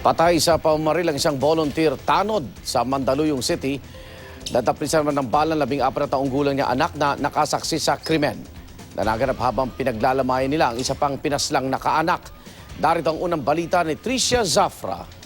Patay sa pamamaril ang isang volunteer tanod sa Mandaluyong City. Nataprisan naman ng bala 14 na taong gulang niya anak na nakasaksi sa krimen. Nanaganap habang pinaglalamayan nila ang isa pang pinaslang na kaanak. Darito ang unang balita ni Tricia Zafra.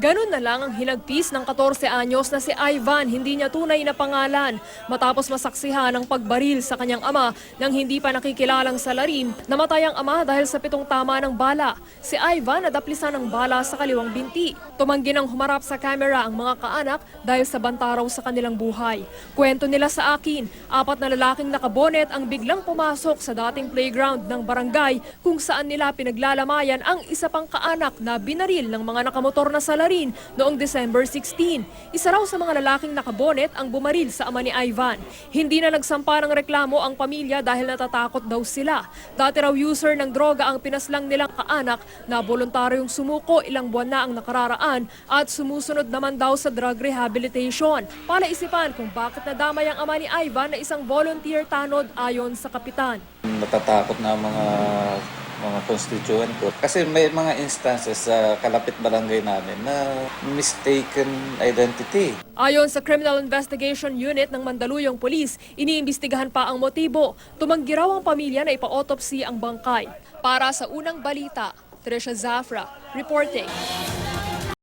Ganun na lang ang hinagpis ng 14 anyos na si Ivan, hindi niya tunay na pangalan, matapos masaksihan ang pagbaril sa kanyang ama nang hindi pa nakikilalang salarin. Namatay ang ama dahil sa 7 tama ng bala. Si Ivan nadaplisan ng bala sa kaliwang binti. Tumanggi ng humarap sa kamera ang mga kaanak dahil sa banta raw sa kanilang buhay. Kwento nila sa akin, 4 na lalaking nakabonet ang biglang pumasok sa dating playground ng barangay kung saan nila pinaglalamayan ang isa pang kaanak na binaril ng mga nakamotor na salarin noong December 16. Isa raw sa mga lalaking nakabonet ang bumaril sa ama ni Ivan. Hindi na nagsampa ng reklamo ang pamilya dahil natatakot daw sila. Dati raw user ng droga ang pinaslang nilang kaanak na voluntaryong sumuko ilang buwan na ang nakararaan at sumusunod naman daw sa drug rehabilitation. Palaisipan kung bakit nadamay ang ama ni Ivan na isang volunteer tanod ayon sa kapitan. Natatakot na mga constituent ko. Kasi may mga instances sa kalapit barangay namin na mistaken identity. Ayon sa Criminal Investigation Unit ng Mandaluyong Police, iniimbestigahan pa ang motibo. Tumanggi raw ang pamilya na ipa-autopsy ang bangkay. Para sa unang balita, Tricia Zafra, reporting.